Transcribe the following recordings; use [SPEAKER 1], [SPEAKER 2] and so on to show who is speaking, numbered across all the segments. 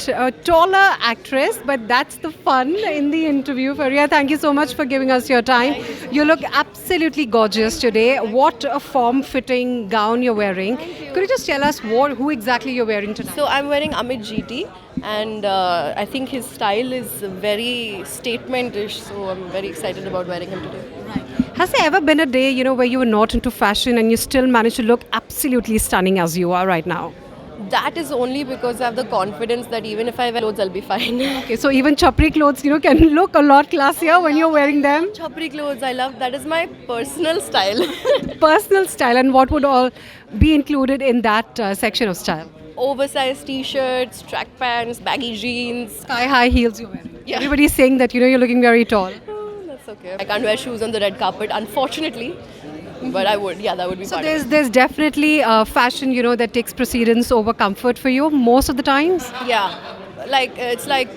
[SPEAKER 1] a taller actress, but that's the fun in the interview. Faria, thank you so much for giving us your time. You look absolutely gorgeous today. What a form-fitting gown you're wearing. Could you just tell us who exactly you're wearing tonight?
[SPEAKER 2] So I'm wearing Amit GT, and I think his style is very statement-ish. So I'm very excited about wearing him today.
[SPEAKER 1] Has there ever been a day, where you were not into fashion and you still managed to look absolutely stunning as you are right now?
[SPEAKER 2] That is only because I have the confidence that even if I wear clothes, I'll be fine.
[SPEAKER 1] Okay, so even chapri clothes, can look a lot classier when you're wearing them.
[SPEAKER 2] Chapri clothes, I love. That is my personal style.
[SPEAKER 1] Personal style, and what would all be included in that section of style?
[SPEAKER 2] Oversized t-shirts, track pants, baggy jeans.
[SPEAKER 1] Sky high heels you're wearing.
[SPEAKER 2] Yeah.
[SPEAKER 1] Everybody's saying that you're looking very tall.
[SPEAKER 2] Oh, that's okay. I can't wear shoes on the red carpet, unfortunately. But I would. Yeah, that would be
[SPEAKER 1] So
[SPEAKER 2] part
[SPEAKER 1] there's definitely fashion, that takes precedence over comfort for you most of the times.
[SPEAKER 2] of it. Yeah, it's like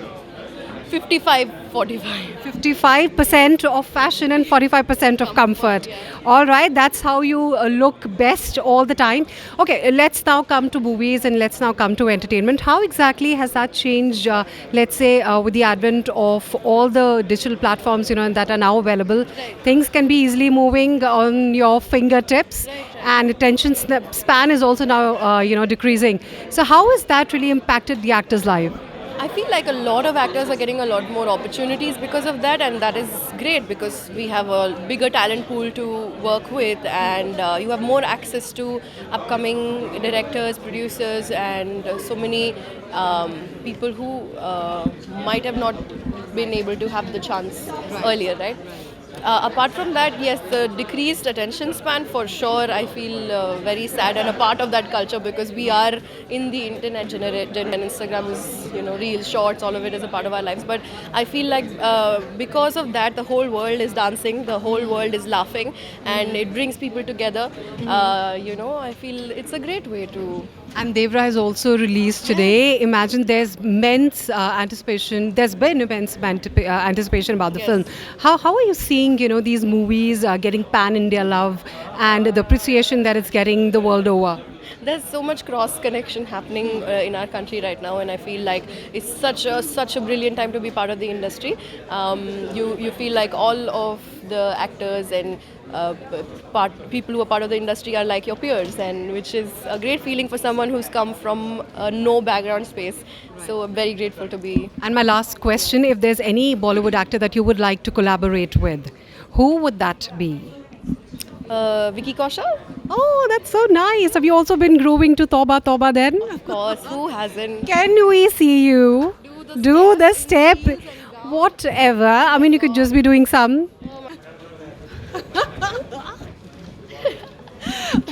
[SPEAKER 2] 55, 45.
[SPEAKER 1] 55% of fashion and 45% of comfort. All right, that's how you look best all the time. Okay, let's now come to movies and let's now come to entertainment. How exactly has that changed, let's say, with the advent of all the digital platforms, that are now available? Things can be easily moving on your fingertips, and attention span is also now, decreasing. So how has that really impacted the actor's life?
[SPEAKER 2] I feel like a lot of actors are getting a lot more opportunities because of that, and that is great because we have a bigger talent pool to work with, and you have more access to upcoming directors, producers, and so many people who might have not been able to have the chance earlier, right? Apart from that, yes, the decreased attention span for sure. I feel very sad and a part of that culture because we are in the internet generation. Instagram is, reels, shorts, all of it is a part of our lives. But I feel like because of that, the whole world is dancing, the whole world is laughing, and it brings people together. I feel it's a great way to.
[SPEAKER 1] And Devra has also released today. Imagine there's men's anticipation. There's been immense anticipation about the
[SPEAKER 2] Yes.
[SPEAKER 1] film. How are you seeing these movies getting pan India love and the appreciation that it's getting the world over?
[SPEAKER 2] There's so much cross connection happening in our country right now, and I feel like it's such a brilliant time to be part of the industry. You feel like all of the actors and people who are part of the industry are like your peers, and which is a great feeling for someone who's come from no background space. So I'm very grateful to be.
[SPEAKER 1] And my last question, if there's any Bollywood actor that you would like to collaborate with, who would that be?
[SPEAKER 2] Vicky Kaushal,
[SPEAKER 1] Oh, that's so nice. Have you also been grooving to Toba Toba then?
[SPEAKER 2] of course. Who hasn't?
[SPEAKER 1] Can we see you do the step? Whatever. I mean, you could just be doing some.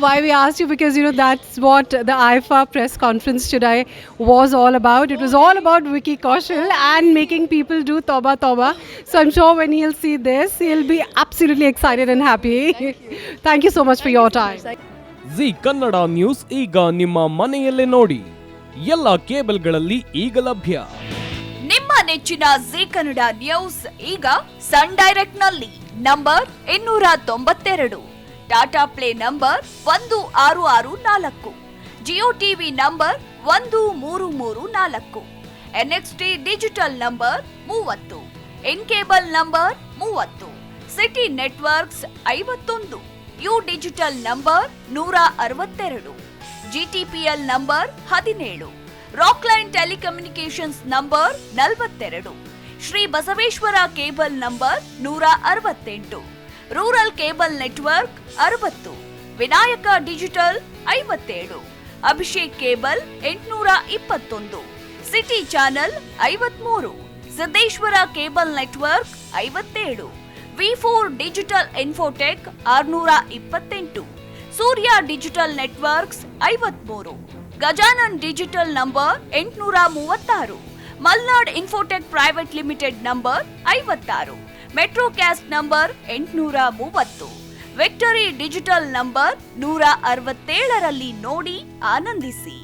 [SPEAKER 1] Why we asked you because that's what the IFA press conference today was all about. It was all about Vicky Kaushal and making people do Toba Toba. So I'm sure when he'll see this, he'll be absolutely excited and happy. Thank you so much for your time.
[SPEAKER 3] G Kannada news ಈಗ ನಿಮ್ಮ ಮನೆಯಲ್ಲೇ ನೋಡಿ ಎಲ್ಲ ಕೇಬಲ್ಗಳಲ್ಲಿ ಈಗ ಲಭ್ಯ.
[SPEAKER 4] ನಿಮ್ಮ ನೆಚ್ಚಿನ ಜಿ ಕನ್ನಡ ನ್ಯೂಸ್ ಈಗ ಸನ್ ಡೈರೆಕ್ಟ್ ನಲ್ಲಿ number 292, Tata Play number 1664, Jio TV number 1334, NXT digital number 30, in cable number 30, city networks 51, U digital number 162, GTPL number 17, Rockline telecommunications number 42, Shri Basaveshwara cable number 168, rural cable network 60, Vinayaka digital 57, Abhishek cable 821, city channel 53, Siddeshwara cable network 57, ವಿ4 digital infotech 628, Surya digital networks 53, Gajanan digital number 836, Malnad infotech private limited number 56, Metrocast number 830, victory digital number 167ರಲ್ಲಿ ನೋಡಿ ಆನಂದಿಸಿ.